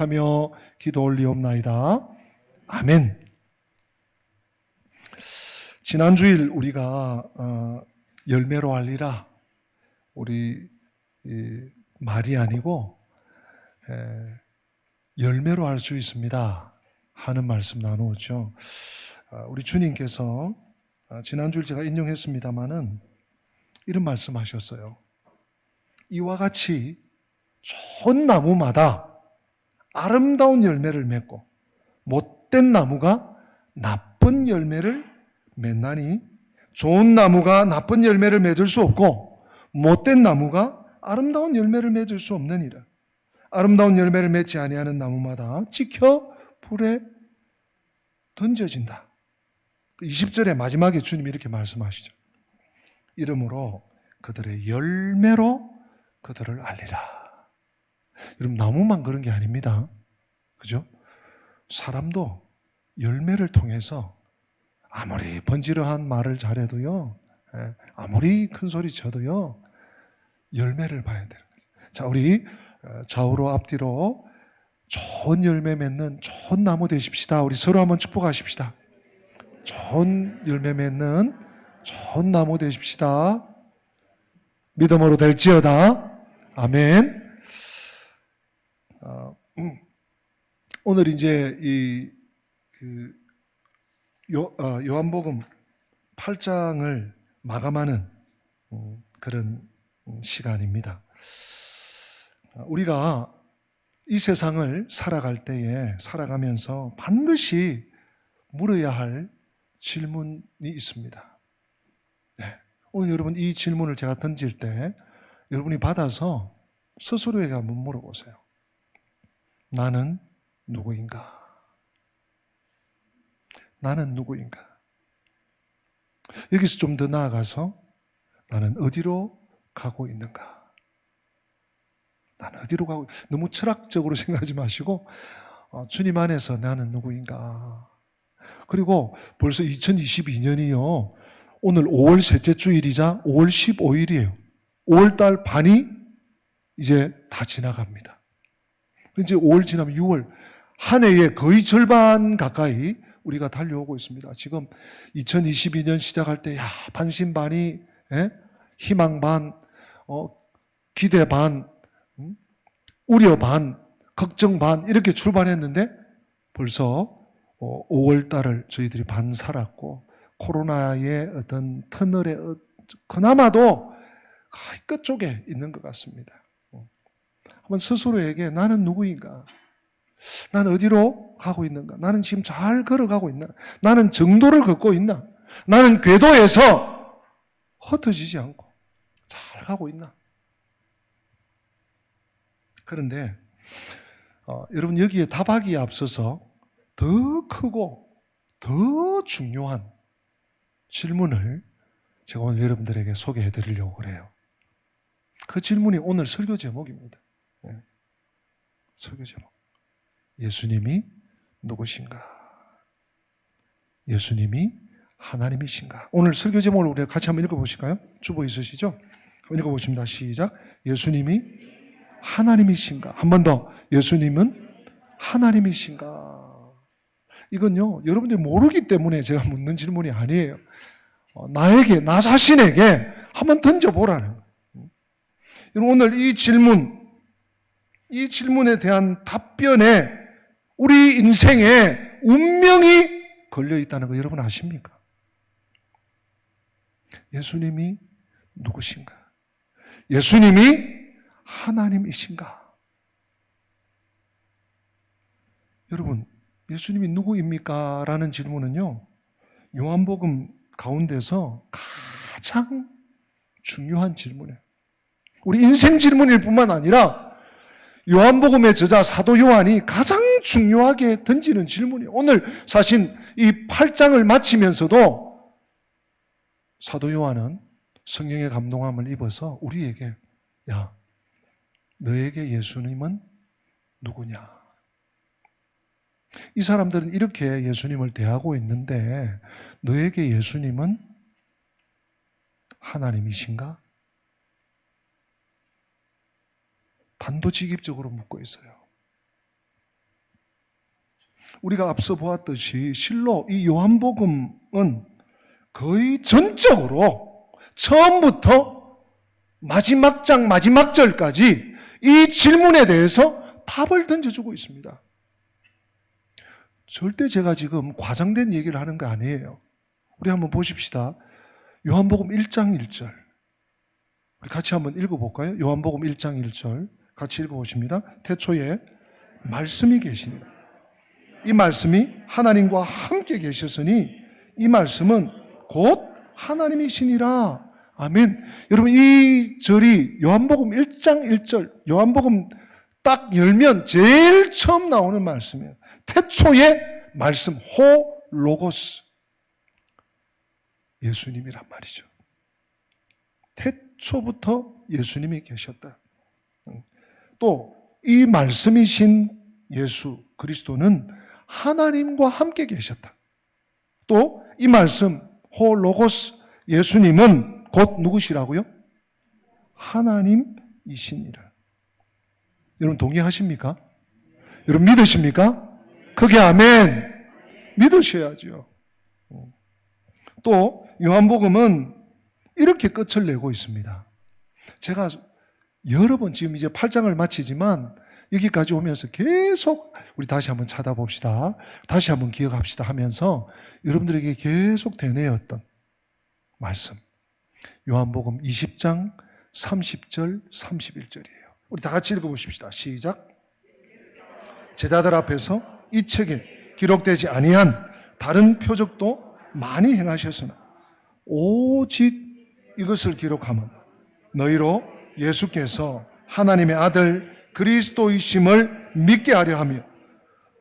하며 기도 올리옵나이다. 아멘. 지난주일 우리가 열매로 알리라, 우리 말이 아니고 열매로 알 수 있습니다 하는 말씀 나누었죠. 우리 주님께서 지난주일 제가 인용했습니다마는 이런 말씀 하셨어요. 이와 같이 좋은 나무마다 아름다운 열매를 맺고 못된 나무가 나쁜 열매를 맺나니, 좋은 나무가 나쁜 열매를 맺을 수 없고 못된 나무가 아름다운 열매를 맺을 수 없느니라. 아름다운 열매를 맺지 아니하는 나무마다 찍혀 불에 던져진다. 20절의 마지막에 주님이 이렇게 말씀하시죠. 이러므로 그들의 열매로 그들을 알리라. 여러분, 나무만 그런 게 아닙니다. 그죠? 사람도 열매를 통해서 아무리 번지르한 말을 잘해도요, 아무리 큰 소리 쳐도요, 열매를 봐야 되는 거죠. 자, 우리 좌우로 앞뒤로 좋은 열매 맺는 좋은 나무 되십시다. 우리 서로 한번 축복하십시다. 좋은 열매 맺는 좋은 나무 되십시다. 믿음으로 될지어다. 아멘. 오늘 이제 요한복음 8장을 마감하는 그런 시간입니다. 우리가 이 세상을 살아갈 때에, 살아가면서 반드시 물어야 할 질문이 있습니다. 네. 오늘 여러분, 이 질문을 제가 던질 때 여러분이 받아서 스스로에게 한번 물어보세요. 나는 누구인가? 나는 누구인가? 여기서 좀 더 나아가서 나는 어디로 가고 있는가? 나는 어디로 가고, 너무 철학적으로 생각하지 마시고 주님 안에서 나는 누구인가? 그리고 벌써 2022년이요. 오늘 5월 셋째 주일이자 5월 15일이에요. 5월달 반이 이제 다 지나갑니다. 이제 5월 지나면 6월, 한 해의 거의 절반 가까이 우리가 달려오고 있습니다. 지금 2022년 시작할 때 반신반의, 희망 반, 기대 반, 우려 반, 걱정 반, 이렇게 출발했는데 벌써 5월 달을 저희들이 반 살았고, 코로나의 어떤 터널에 그나마도 끝쪽에 있는 것 같습니다. 한번 스스로에게 나는 누구인가? 나는 어디로 가고 있는가? 나는 지금 잘 걸어가고 있나? 나는 정도를 걷고 있나? 나는 궤도에서 흩어지지 않고 잘 가고 있나? 그런데 여러분, 여기에 답하기에 앞서서 더 크고 더 중요한 질문을 제가 오늘 여러분들에게 소개해 드리려고 그래요. 그 질문이 오늘 설교 제목입니다. 설교 제목. 예수님이 누구신가? 예수님이 하나님이신가? 오늘 설교 제목을 우리가 같이 한번 읽어보실까요? 주보 있으시죠? 한번 읽어보십니다. 시작. 예수님이 하나님이신가? 한 번 더. 예수님은 하나님이신가? 이건요, 여러분들이 모르기 때문에 제가 묻는 질문이 아니에요. 나에게, 나 자신에게 한번 던져보라는 거예요. 여러분, 오늘 이 질문에 대한 답변에 우리 인생에 운명이 걸려있다는 거 여러분 아십니까? 예수님이 누구신가? 예수님이 하나님이신가? 여러분, 예수님이 누구입니까? 라는 질문은요, 요한복음 가운데서 가장 중요한 질문이에요. 우리 인생 질문일 뿐만 아니라 요한복음의 저자 사도 요한이 가장 중요하게 던지는 질문이에요. 오늘 사실 이 8장을 마치면서도 사도 요한은 성령의 감동함을 입어서 우리에게, 야, 너에게 예수님은 누구냐? 이 사람들은 이렇게 예수님을 대하고 있는데 너에게 예수님은 하나님이신가? 단도직입적으로 묻고 있어요. 우리가 앞서 보았듯이 실로 이 요한복음은 거의 전적으로 처음부터 마지막 장 마지막 절까지 이 질문에 대해서 답을 던져주고 있습니다. 절대 제가 지금 과장된 얘기를 하는 거 아니에요. 우리 한번 보십시다. 요한복음 1장 1절. 우리 같이 한번 읽어볼까요? 요한복음 1장 1절. 같이 읽어보십니다. 태초에 말씀이 계시니라. 이 말씀이 하나님과 함께 계셨으니 이 말씀은 곧 하나님이시니라. 아멘. 여러분, 이 절이 요한복음 1장 1절, 요한복음 딱 열면 제일 처음 나오는 말씀이에요. 태초의 말씀, 호 로고스. 예수님이란 말이죠. 태초부터 예수님이 계셨다. 또 이 말씀이신 예수 그리스도는 하나님과 함께 계셨다. 또 이 말씀, 호 로고스, 예수님은 곧 누구시라고요? 하나님이시니라. 여러분 동의하십니까? 여러분 믿으십니까? 크게 아멘. 믿으셔야죠. 또 요한복음은 이렇게 끝을 내고 있습니다. 제가 여러 번 지금 이제 8장을 마치지만 여기까지 오면서 계속 우리 다시 한번 찾아봅시다. 다시 한번 기억합시다 하면서 여러분들에게 계속 되뇌었던 말씀. 요한복음 20장 30절 31절이에요. 우리 다 같이 읽어보십시다. 시작. 제자들 앞에서 이 책에 기록되지 아니한 다른 표적도 많이 행하셨으나 오직 이것을 기록하면 너희로 예수께서 하나님의 아들 그리스도이심을 믿게 하려 하며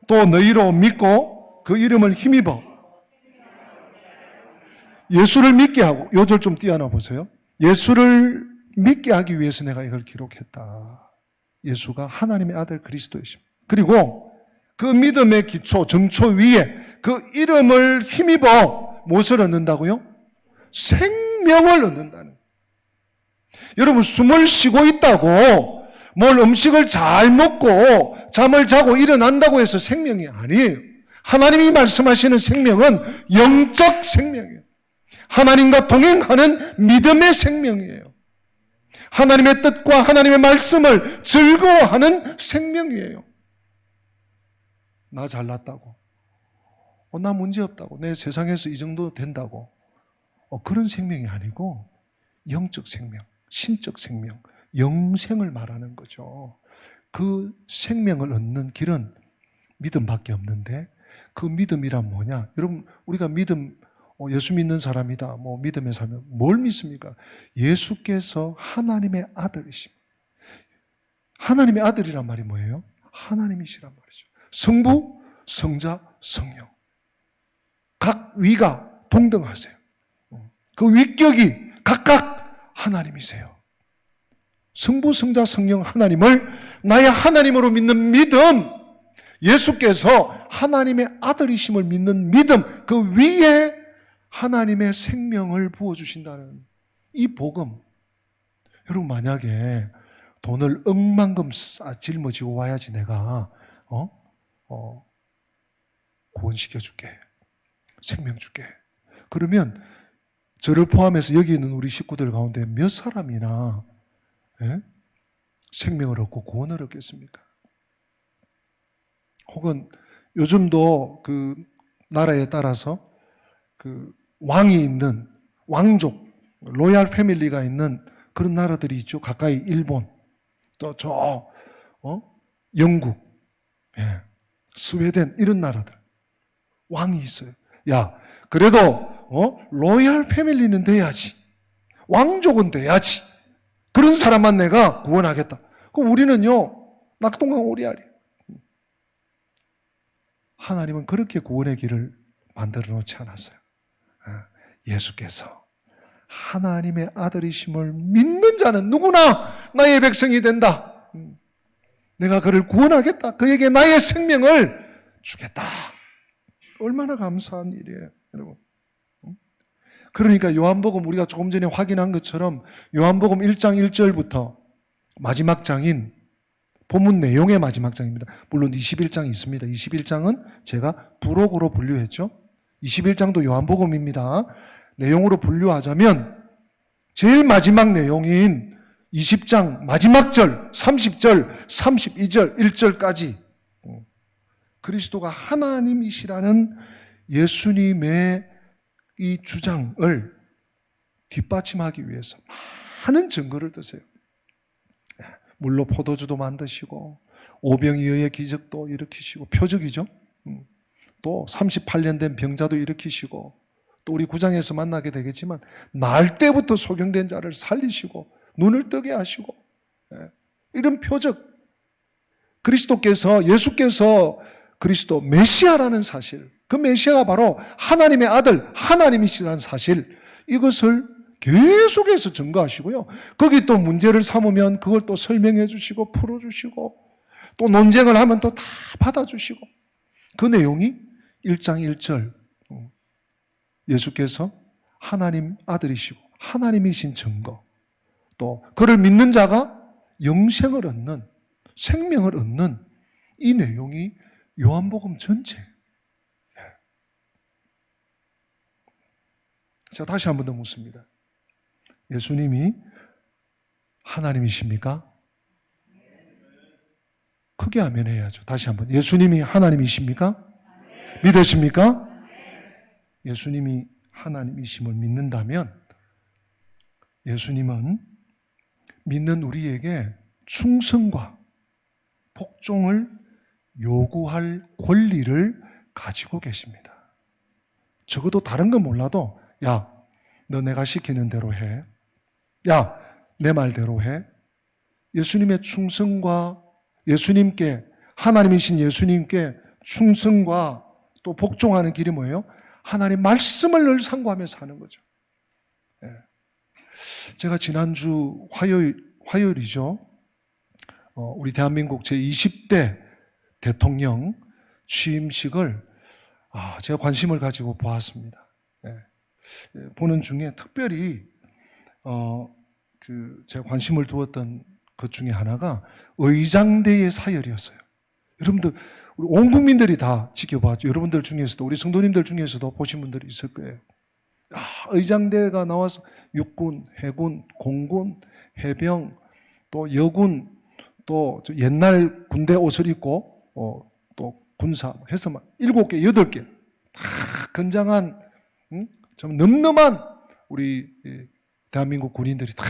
또 너희로 믿고 그 이름을 힘입어 예수를 믿게 하고, 요 절 좀 띄어놔 보세요. 예수를 믿게 하기 위해서 내가 이걸 기록했다. 예수가 하나님의 아들 그리스도이심. 그리고 그 믿음의 기초, 정초 위에 그 이름을 힘입어 무엇을 얻는다고요? 생명을 얻는다는. 여러분 숨을 쉬고 있다고 뭘 음식을 잘 먹고 잠을 자고 일어난다고 해서 생명이 아니에요. 하나님이 말씀하시는 생명은 영적 생명이에요. 하나님과 동행하는 믿음의 생명이에요. 하나님의 뜻과 하나님의 말씀을 즐거워하는 생명이에요. 나 잘났다고, 나 문제없다고, 내 세상에서 이 정도 된다고, 그런 생명이 아니고 영적 생명, 신적 생명, 영생을 말하는 거죠. 그 생명을 얻는 길은 믿음밖에 없는데 그 믿음이란 뭐냐? 여러분 우리가 믿음, 예수 믿는 사람이다, 믿음의 사람, 뭘 믿습니까? 예수께서 하나님의 아들이십니다. 하나님의 아들이란 말이 뭐예요? 하나님이시란 말이죠. 성부, 성자, 성령. 각 위가 동등하세요. 그 위격이 각각 하나님이세요. 성부, 성자, 성령 하나님을 나의 하나님으로 믿는 믿음, 예수께서 하나님의 아들이심을 믿는 믿음, 그 위에 하나님의 생명을 부어주신다는 이 복음. 여러분 만약에 돈을 억만금 짊어지고 와야지 내가 구원시켜줄게, 생명 줄게. 그러면 저를 포함해서 여기 있는 우리 식구들 가운데 몇 사람이나 생명을 얻고 구원을 얻겠습니까? 혹은 요즘도 그 나라에 따라서 그 왕이 있는 왕족, 로얄 패밀리가 있는 그런 나라들이 있죠. 가까이 일본, 또 영국, 스웨덴 이런 나라들 왕이 있어요. 야, 그래도 로얄 패밀리는 돼야지, 왕족은 돼야지, 그런 사람만 내가 구원하겠다. 그럼 우리는요 낙동강 오리알이. 하나님은 그렇게 구원의 길을 만들어 놓지 않았어요. 예수께서 하나님의 아들이심을 믿는 자는 누구나 나의 백성이 된다. 내가 그를 구원하겠다. 그에게 나의 생명을 주겠다. 얼마나 감사한 일이에요, 여러분. 그러니까 요한복음 우리가 조금 전에 확인한 것처럼 요한복음 1장 1절부터 마지막 장인 본문 내용의 마지막 장입니다. 물론 21장이 있습니다. 21장은 제가 부록으로 분류했죠. 21장도 요한복음입니다. 내용으로 분류하자면 제일 마지막 내용인 20장 마지막 절, 30절, 32절, 1절까지 그리스도가 하나님이시라는 예수님의 이 주장을 뒷받침하기 위해서 많은 증거를 드세요. 물로 포도주도 만드시고 오병이어의 기적도 일으키시고 표적이죠. 또 38년 된 병자도 일으키시고 또 우리 구장에서 만나게 되겠지만 날 때부터 소경된 자를 살리시고 눈을 뜨게 하시고 이런 표적 예수께서 그리스도 메시아라는 사실, 그 메시아가 바로 하나님의 아들 하나님이시라는 사실, 이것을 계속해서 증거하시고요. 거기 또 문제를 삼으면 그걸 또 설명해 주시고 풀어주시고 또 논쟁을 하면 또 다 받아주시고 그 내용이 1장 1절 예수께서 하나님 아들이시고 하나님이신 증거, 또 그를 믿는 자가 영생을 얻는, 생명을 얻는 이 내용이 요한복음 전체. 자, 다시 한 번 더 묻습니다. 예수님이 하나님이십니까? 크게 아멘해야죠. 다시 한번. 예수님이 하나님이십니까? 믿으십니까? 예수님이 하나님이심을 믿는다면 예수님은 믿는 우리에게 충성과 복종을 요구할 권리를 가지고 계십니다. 적어도 다른 건 몰라도 야, 너 내가 시키는 대로 해. 야, 내 말대로 해. 예수님의 충성과 예수님께, 하나님이신 예수님께 충성과 또 복종하는 길이 뭐예요? 하나님 말씀을 늘 상고하면서 하는 거죠. 제가 지난주 화요일이죠. 우리 대한민국 제20대 대통령 취임식을 제가 관심을 가지고 보았습니다. 보는 중에 특별히 제가 관심을 두었던 것 중에 하나가 의장대의 사열이었어요. 여러분들 우리 온 국민들이 다 지켜봤죠. 여러분들 중에서도 우리 성도님들 중에서도 보신 분들이 있을 거예요. 의장대가 나와서 육군, 해군, 공군, 해병, 또 여군, 또 옛날 군대 옷을 입고 또 군사 해서 막 7개, 8개 다 건장한 좀 늠름한 우리 대한민국 군인들이 다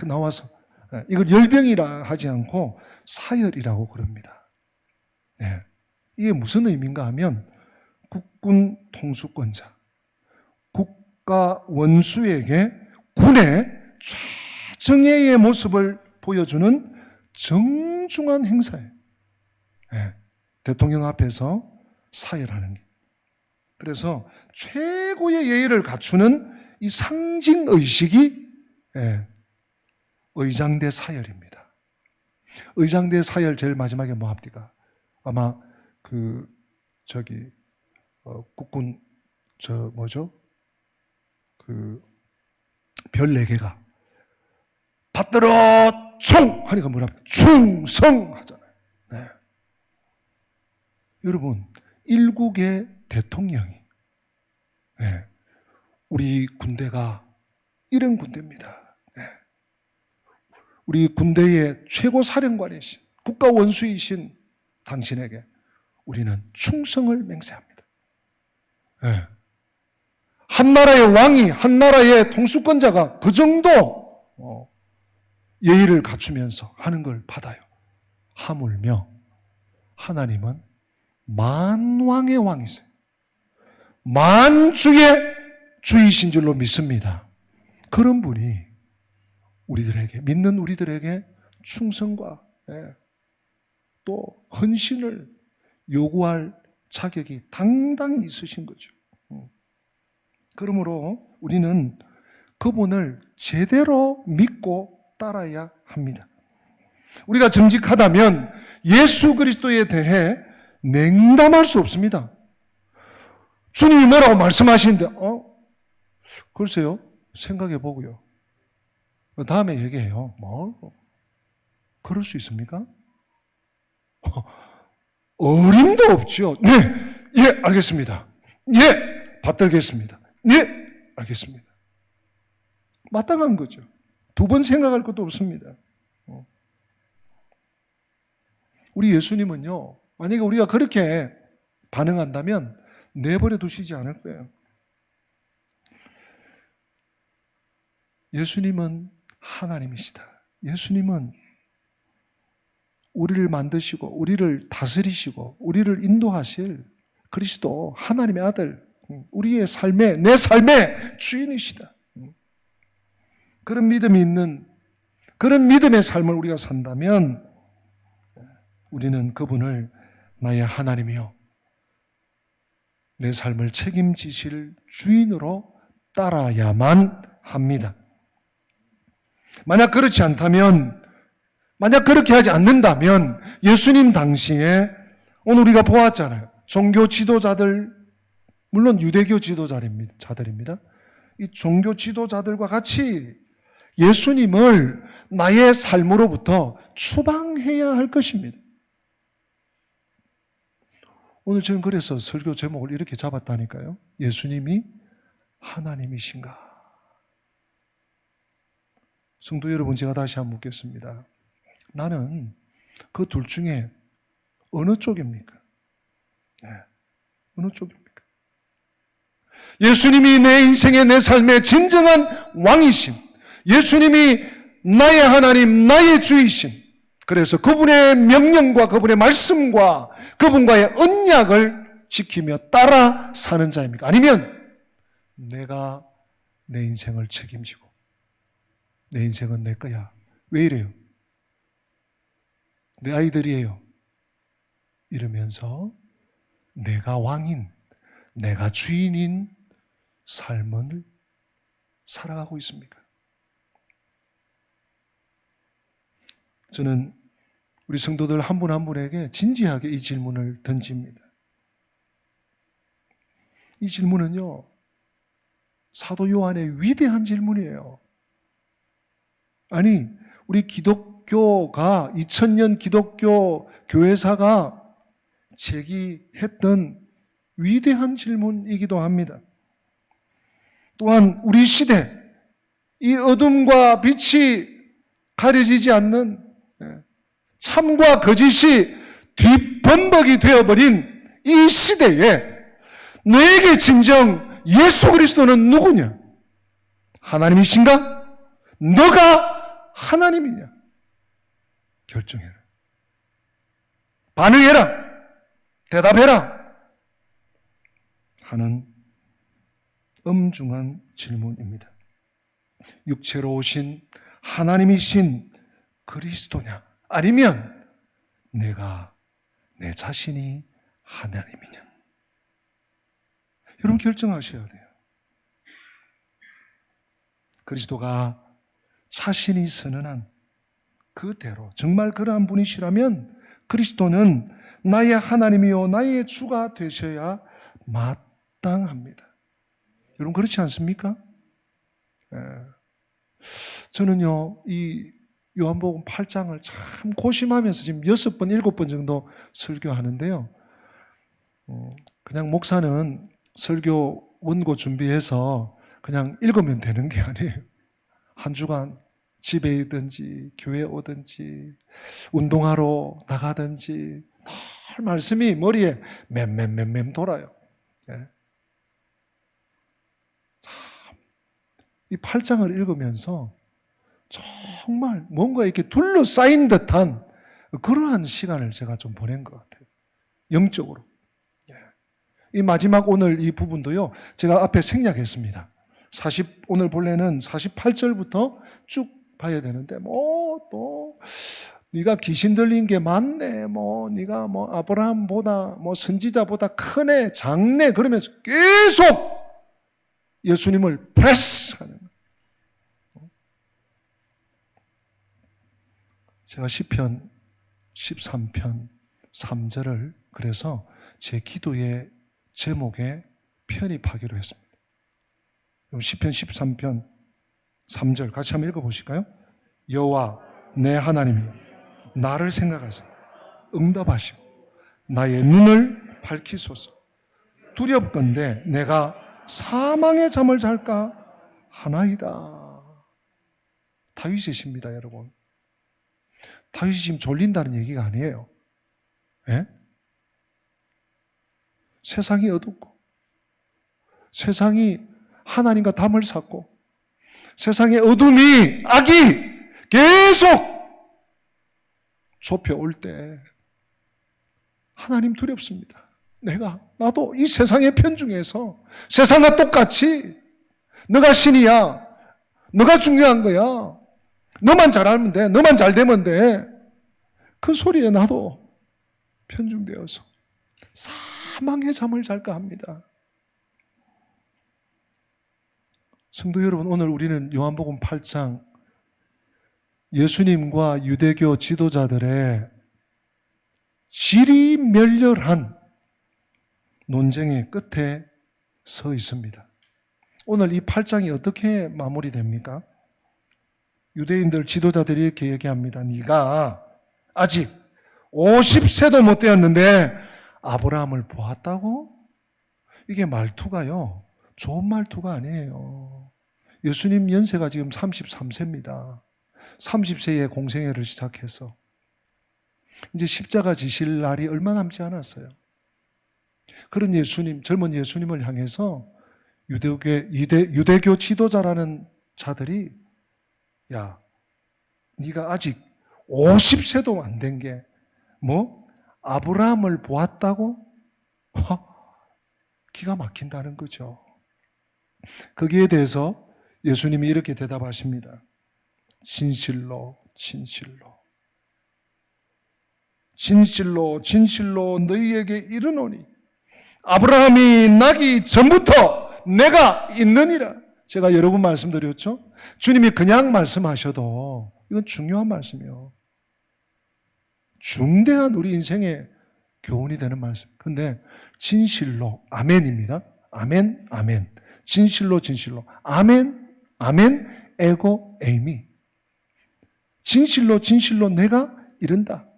나와서 이걸 열병이라 하지 않고 사열이라고 그럽니다. 이게 무슨 의미인가 하면 국군 통수권자, 국가 원수에게 군의 최정예의 모습을 보여주는 정중한 행사예요. 대통령 앞에서 사열하는 게. 그래서 최고의 예의를 갖추는 이 상징의식이 의장대 사열입니다. 의장대 사열 제일 마지막에 뭐 합니까? 아마 국군 별 4개가 받들어 총! 하니까 뭐라 충성! 하잖아요. 여러분, 일국의 대통령이 우리 군대가 이런 군대입니다. 우리 군대의 최고 사령관이신 국가 원수이신 당신에게 우리는 충성을 맹세합니다. 한 나라의 왕이, 한 나라의 통수권자가 그 정도 예의를 갖추면서 하는 걸 받아요. 하물며 하나님은 만왕의 왕이세요. 만주의 주이신 줄로 믿습니다. 그런 분이 믿는 우리들에게 충성과 또 헌신을 요구할 자격이 당당히 있으신 거죠. 그러므로 우리는 그분을 제대로 믿고 따라야 합니다. 우리가 정직하다면 예수 그리스도에 대해 냉담할 수 없습니다. 주님이 뭐라고 말씀하시는데 글쎄요, 생각해 보고요. 다음에 얘기해요. 그럴 수 있습니까? 어림도 없죠. 네, 예, 알겠습니다. 예, 받들겠습니다. 예, 알겠습니다. 마땅한 거죠. 두 번 생각할 것도 없습니다. 우리 예수님은요, 만약에 우리가 그렇게 반응한다면 내버려 두시지 않을 거예요. 예수님은 하나님이시다. 예수님은 우리를 만드시고 우리를 다스리시고 우리를 인도하실 그리스도 하나님의 아들, 우리의 삶의, 내 삶의 주인이시다. 그런 믿음이 있는, 그런 믿음의 삶을 우리가 산다면 우리는 그분을 나의 하나님이요, 내 삶을 책임지실 주인으로 따라야만 합니다. 만약 그렇지 않다면, 만약 그렇게 하지 않는다면 예수님 당시에 오늘 우리가 보았잖아요. 종교 지도자들, 물론 유대교 지도자들입니다. 이 종교 지도자들과 같이 예수님을 나의 삶으로부터 추방해야 할 것입니다. 오늘 저는 그래서 설교 제목을 이렇게 잡았다니까요. 예수님이 하나님이신가? 성도 여러분, 제가 다시 한번 묻겠습니다. 나는 그 둘 중에 어느 쪽입니까? 네. 어느 쪽입니까? 예수님이 내 인생의, 내 삶의 진정한 왕이심, 예수님이 나의 하나님, 나의 주이심, 그래서 그분의 명령과 그분의 말씀과 그분과의 언약을 지키며 따라 사는 자입니까? 아니면 내가 내 인생을 책임지고 내 인생은 내 거야. 왜 이래요? 내 아이들이에요. 이러면서 내가 왕인, 내가 주인인 삶을 살아가고 있습니까? 저는 우리 성도들 한 분 한 분에게 진지하게 이 질문을 던집니다. 이 질문은요, 사도 요한의 위대한 질문이에요. 아니, 우리 기독교가 2000년 기독교 교회사가 제기했던 위대한 질문이기도 합니다. 또한 우리 시대, 이 어둠과 빛이 가려지지 않는 참과 거짓이 뒷범벅이 되어버린 이 시대에 너에게 진정 예수 그리스도는 누구냐? 하나님이신가? 너가 하나님이냐? 결정해라. 반응해라. 대답해라. 하는 엄중한 질문입니다. 육체로 오신 하나님이신 그리스도냐? 아니면 내가 내 자신이 하나님이냐? 여러분 결정하셔야 돼요. 그리스도가 자신이 선언한 그대로 정말 그러한 분이시라면 그리스도는 나의 하나님이요 나의 주가 되셔야 마땅합니다. 여러분 그렇지 않습니까? 저는요 이 요한복음 8장을 참 고심하면서 지금 6번, 7번 정도 설교하는데요. 그냥 목사는 설교 원고 준비해서 그냥 읽으면 되는 게 아니에요. 한 주간 집에 있든지 교회 오든지 운동하러 나가든지 늘 말씀이 머리에 맴 돌아요. 참, 이 8장을 읽으면서 정말 뭔가 이렇게 둘러싸인 듯한 그러한 시간을 제가 좀 보낸 것 같아요. 영적으로. 이 마지막 오늘 이 부분도요, 제가 앞에 생략했습니다. 오늘 본래는 48절부터 쭉 봐야 되는데, 또, 네가 귀신 들린 게 많네, 네가 아브라함보다, 선지자보다 크네, 작네, 그러면서 계속 예수님을 프레스하는 거예요. 제가 시편 13편 3절을 그래서 제 기도의 제목에 편입하기로 했습니다. 그럼 시편 13편 3절 같이 한번 읽어보실까요? 여호와 내 하나님이 나를 생각하사 응답하시고 나의 눈을 밝히소서. 두렵건대 내가 사망의 잠을 잘까 하나이다. 다윗이십니다, 여러분. 다윗이 지금 졸린다는 얘기가 아니에요. 예? 세상이 어둡고 세상이 하나님과 담을 샀고 세상의 어둠이 악이 계속 좁혀올 때 하나님 두렵습니다. 나도 이 세상의 편중에서 세상과 똑같이 너가 신이야, 너가 중요한 거야, 너만 잘하면 돼, 너만 잘 되면 돼, 그 소리에 나도 편중되어서 사망의 잠을 잘까 합니다. 성도 여러분, 오늘 우리는 요한복음 8장 예수님과 유대교 지도자들의 지리멸렬한 논쟁의 끝에 서 있습니다. 오늘 이 8장이 어떻게 마무리됩니까? 유대인들 지도자들이 이렇게 얘기합니다. 네가 아직 50세도 못 되었는데 아브라함을 보았다고? 이게 말투가요, 좋은 말투가 아니에요. 예수님 연세가 지금 33세입니다. 30세에 공생애를 시작해서 이제 십자가 지실 날이 얼마 남지 않았어요. 그런 예수님, 젊은 예수님을 향해서 유대교 지도자라는 자들이 야, 네가 아직 50세도 안 된 게 아브라함을 보았다고? 기가 막힌다는 거죠. 거기에 대해서 예수님이 이렇게 대답하십니다. 진실로 너희에게 이르노니 아브라함이 나기 전부터 내가 있느니라. 제가 여러 번 말씀드렸죠. 주님이 그냥 말씀하셔도 이건 중요한 말씀이에요. 중대한 우리 인생의 교훈이 되는 말씀. 근데 진실로, 아멘입니다. 아멘. 진실로. 아멘, 에고, 에이미. 진실로 내가 이른다.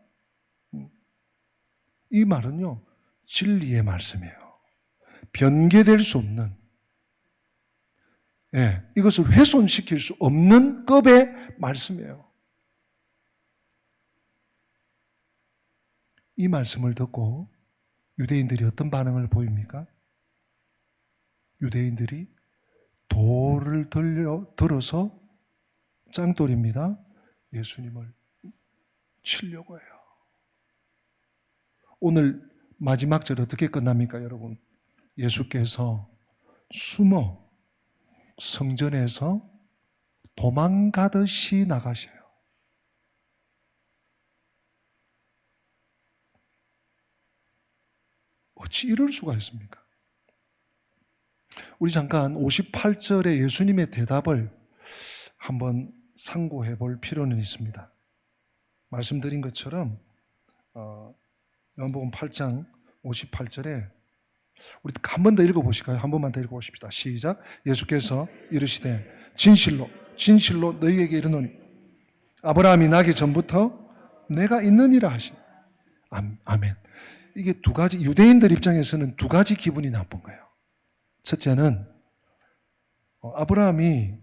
이 말은요, 진리의 말씀이에요. 변개될 수 없는, 이것을 훼손시킬 수 없는 급의 말씀이에요. 이 말씀을 듣고 유대인들이 어떤 반응을 보입니까? 유대인들이 돌을 들어서 짱돌입니다. 예수님을 치려고 해요. 오늘 마지막 절 어떻게 끝납니까, 여러분? 예수께서 숨어 성전에서 도망가듯이 나가셔요. 어찌 이럴 수가 있습니까? 우리 잠깐 58절의 예수님의 대답을 한번 상고해 볼 필요는 있습니다. 말씀드린 것처럼 요한복음 8장 58절에 우리 한 번 더 읽어보실까요? 한 번만 더 읽어보십시다. 시작. 예수께서 이르시되 진실로 너희에게 이르노니 아브라함이 나기 전부터 내가 있느니라 하시. 아멘. 이게 두 가지, 유대인들 입장에서는 두 가지 기분이 나쁜 거예요. 첫째는 아브라함이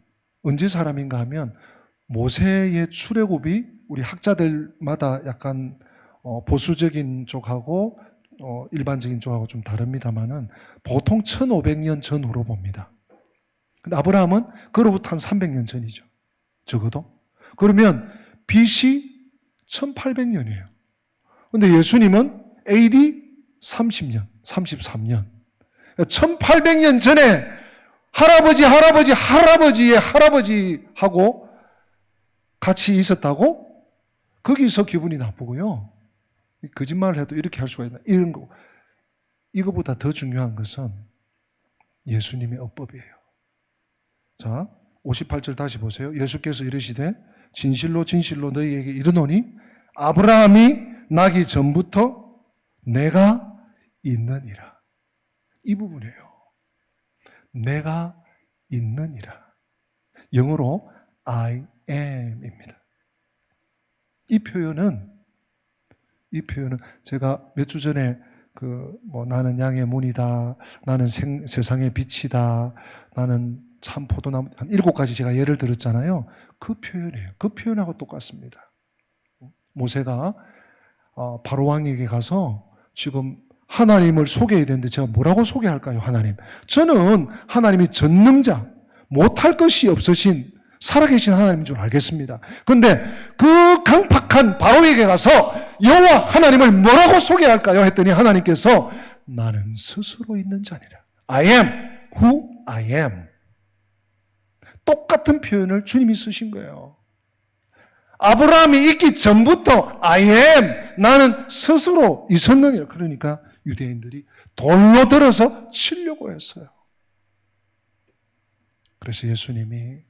언제 사람인가 하면 모세의 출애굽이 우리 학자들마다 약간 보수적인 쪽하고 일반적인 쪽하고 좀 다릅니다만은 보통 1500년 전후로 봅니다. 근데 아브라함은 그로부터 한 300년 전이죠. 적어도. 그러면 BC 1800년이에요. 근데 예수님은 AD 30년, 33년. 1800년 전에 할아버지의 할아버지하고 같이 있었다고? 거기서 기분이 나쁘고요. 거짓말을 해도 이렇게 할 수가 있나? 이런 거. 이거보다 더 중요한 것은 예수님의 어법이에요. 자, 58절 다시 보세요. 예수께서 이르시되 진실로 너희에게 이르노니 아브라함이 나기 전부터 내가 있느니라. 이 부분이에요. 내가 있느니라. 영어로 I am입니다. 이 표현은 이 표현은 제가 몇 주 전에 나는 양의 문이다, 나는 세상의 빛이다, 나는 참 포도나무, 한 7가지 제가 예를 들었잖아요. 그 표현이에요. 그 표현하고 똑같습니다. 모세가 바로 왕에게 가서 지금 하나님을 소개해야 되는데 제가 뭐라고 소개할까요? 하나님, 저는 하나님이 전능자, 못할 것이 없으신 살아계신 하나님인 줄 알겠습니다. 그런데 그 강팍한 바로에게 가서 여호와 하나님을 뭐라고 소개할까요? 했더니 하나님께서 나는 스스로 있는 자니라. I am who I am. 똑같은 표현을 주님이 쓰신 거예요. 아브라함이 있기 전부터 I am, 나는 스스로 있었느니라. 그러니까 유대인들이 돌로 들어서 치려고 했어요. 그래서 예수님이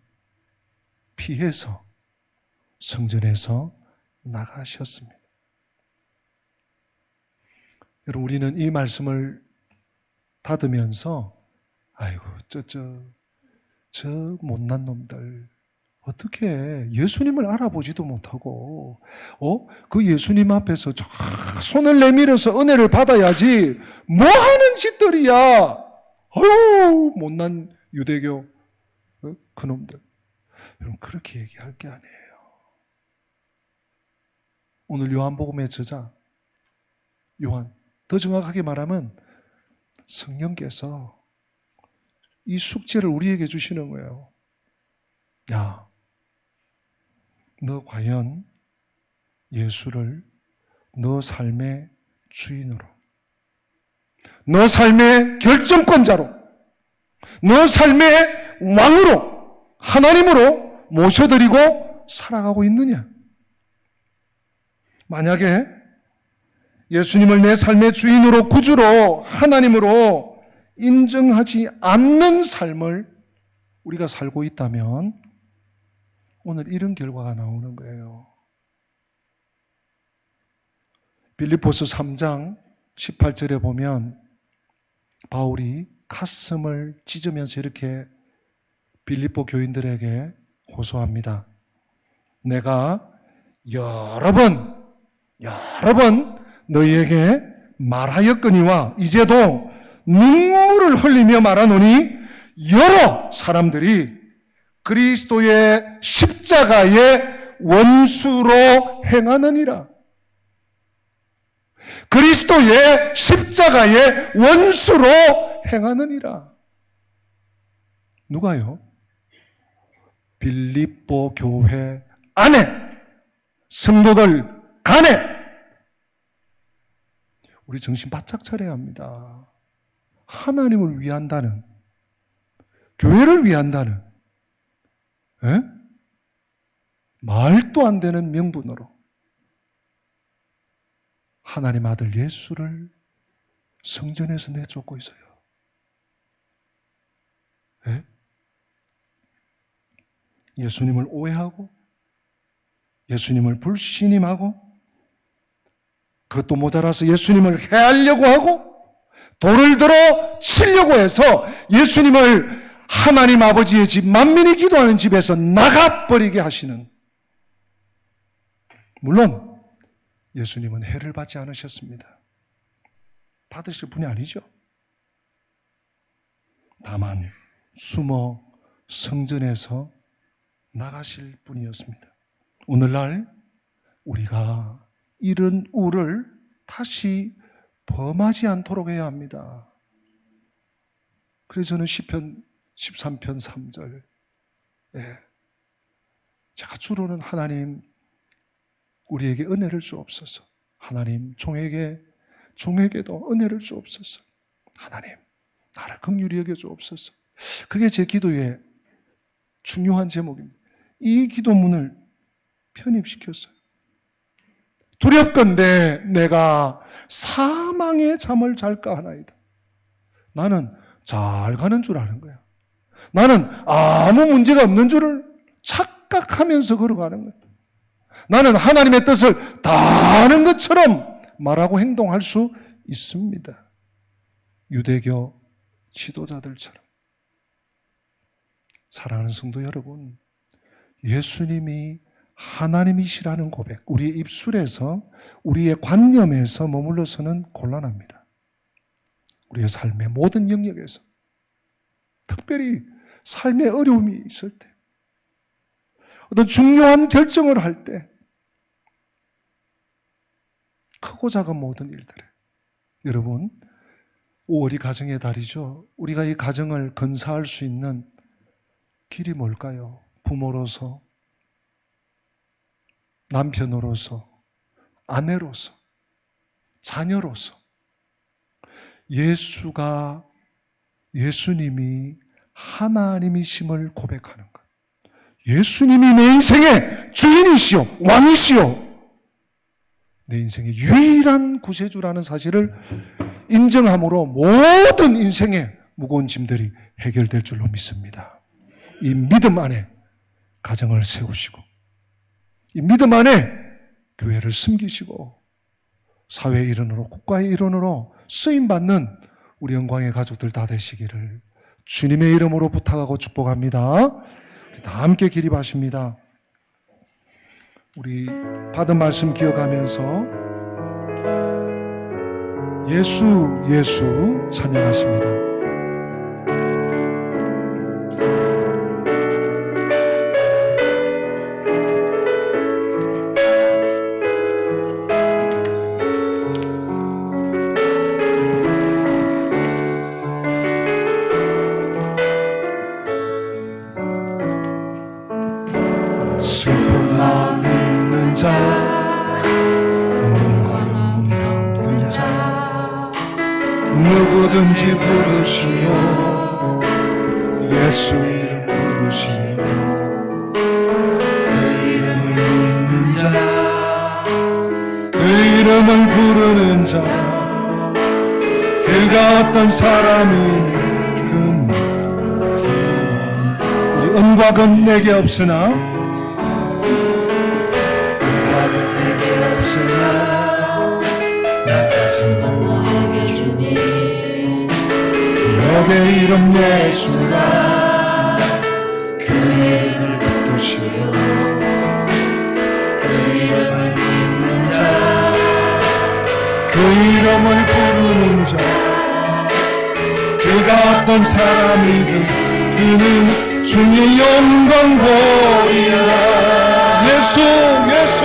피해서 성전에서 나가셨습니다. 여러분, 우리는 이 말씀을 닫으면서 아이고 저 못난 놈들 어떻게 예수님을 알아보지도 못하고 그 예수님 앞에서 저 손을 내밀어서 은혜를 받아야지 뭐 하는 짓들이야. 어휴, 못난 유대교 그놈들. 여러분, 그렇게 얘기할 게 아니에요. 오늘 요한복음의 저자 요한, 더 정확하게 말하면 성령께서 이 숙제를 우리에게 주시는 거예요. 야, 너 과연 예수를 너 삶의 주인으로, 너 삶의 결정권자로, 너 삶의 왕으로, 하나님으로 모셔드리고 살아가고 있느냐? 만약에 예수님을 내 삶의 주인으로, 구주로, 하나님으로 인정하지 않는 삶을 우리가 살고 있다면 오늘 이런 결과가 나오는 거예요. 빌립보서 3장 18절에 보면 바울이 가슴을 찢으면서 이렇게 빌립보 교인들에게 호소합니다. 내가 여러 번 너희에게 말하였거니와 이제도 눈물을 흘리며 말하노니 여러 사람들이 그리스도의 십자가의 원수로 행하느니라. 그리스도의 십자가의 원수로 행하느니라. 누가요? 빌립보 교회 안에, 성도들 간에 우리 정신 바짝 차려야 합니다. 하나님을 위한다는, 교회를 위한다는 말도 안 되는 명분으로 하나님 아들 예수를 성전에서 내쫓고 있어요. 예수님을 오해하고 예수님을 불신임하고 그것도 모자라서 예수님을 해하려고 하고 돌을 들어 치려고 해서 예수님을 하나님 아버지의 집, 만민이 기도하는 집에서 나가버리게 하시는, 물론 예수님은 해를 받지 않으셨습니다. 받으실 분이 아니죠. 다만 숨어 성전에서 나가실 분이었습니다. 오늘날 우리가 이런 우를 다시 범하지 않도록 해야 합니다. 그래서 저는 시편 13편 3절, 제가 주로는 하나님 우리에게 은혜를 주옵소서, 하나님 종에게도 은혜를 주옵소서, 하나님 나를 긍휼히 여겨 주옵소서. 그게 제 기도의 중요한 제목입니다. 이 기도문을 편입시켰어요. 두렵건대 내가 사망의 잠을 잘까 하나이다. 나는 잘 가는 줄 아는 거야. 나는 아무 문제가 없는 줄을 착각하면서 걸어가는 거야. 나는 하나님의 뜻을 다 아는 것처럼 말하고 행동할 수 있습니다. 유대교 지도자들처럼. 사랑하는 성도 여러분, 예수님이 하나님이시라는 고백, 우리의 입술에서, 우리의 관념에서 머물러서는 곤란합니다. 우리의 삶의 모든 영역에서, 특별히 삶의 어려움이 있을 때, 어떤 중요한 결정을 할 때, 크고 작은 모든 일들에, 여러분, 5월이 가정의 달이죠. 우리가 이 가정을 건사할 수 있는 길이 뭘까요? 부모로서, 남편으로서, 아내로서, 자녀로서 예수님이 하나님이심을 고백하는 것. 예수님이 내 인생의 주인이시오, 왕이시오, 내 인생의 유일한 구세주라는 사실을 인정함으로 모든 인생의 무거운 짐들이 해결될 줄로 믿습니다. 이 믿음 안에 가정을 세우시고, 이 믿음 안에 교회를 섬기시고, 사회의 일원으로, 국가의 일원으로 쓰임받는 우리 영광의 가족들 다 되시기를 주님의 이름으로 부탁하고 축복합니다. 우리 다 함께 기립하십니다. 우리 받은 말씀 기억하면서 예수 예수 찬양하십니다. 슬픈 마음 있는 자, 뭔가 영혼 없는 자, 누구든지 부르시오. 예수 이름 부르시오. 그 이름을 믿는 자, 그 이름을 부르는 자, 그가 어떤 사람이든 우리 은과 금 내게 없으나 나 가진 건 너의 주님, 너의 이름 예수라. 그 이름을 붙드시오. 그 이름을 믿는 자, 그 이름을 부르는 자, 그가 어떤 사람이든 그는 주의 영광 보리라. 예수 예수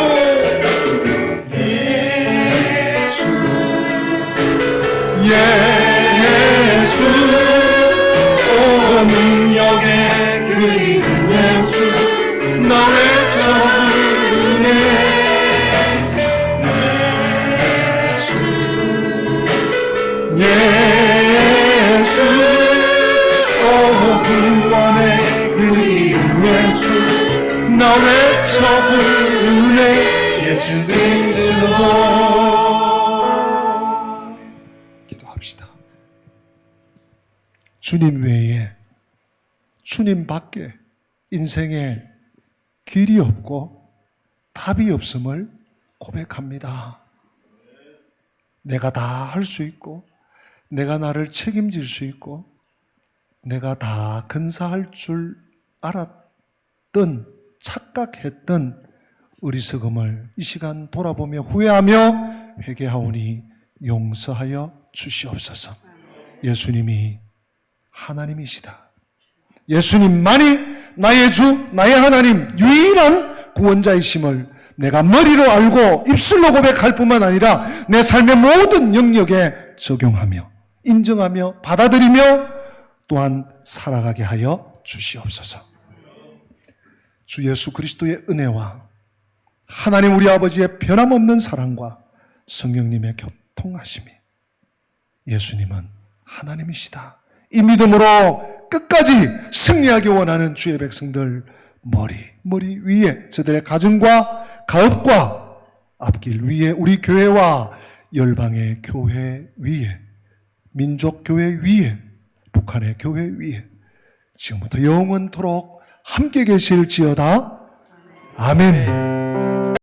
예수, 오 능력의 그 이름 예수, 나 외쳐 부르네. 예수, 오 구원의 그 이름 예수, 나 외쳐 부르네. 예수 그리스도. 주님 외에, 주님 밖에 인생에 길이 없고 답이 없음을 고백합니다. 내가 다 할 수 있고, 내가 나를 책임질 수 있고, 내가 다 근사할 줄 알았던, 착각했던 어리석음을 이 시간 돌아보며 후회하며 회개하오니 용서하여 주시옵소서. 예수님이 하나님이시다. 예수님만이 나의 주, 나의 하나님, 유일한 구원자이심을 내가 머리로 알고 입술로 고백할 뿐만 아니라 내 삶의 모든 영역에 적용하며 인정하며 받아들이며 또한 살아가게 하여 주시옵소서. 주 예수 그리스도의 은혜와 하나님 우리 아버지의 변함없는 사랑과 성령님의 교통하심이, 예수님은 하나님이시다, 이 믿음으로 끝까지 승리하기 원하는 주의 백성들 머리 위에, 저들의 가정과 가업과 앞길 위에, 우리 교회와 열방의 교회 위에, 민족 교회 위에, 북한의 교회 위에 지금부터 영원토록 함께 계실지어다. 아멘.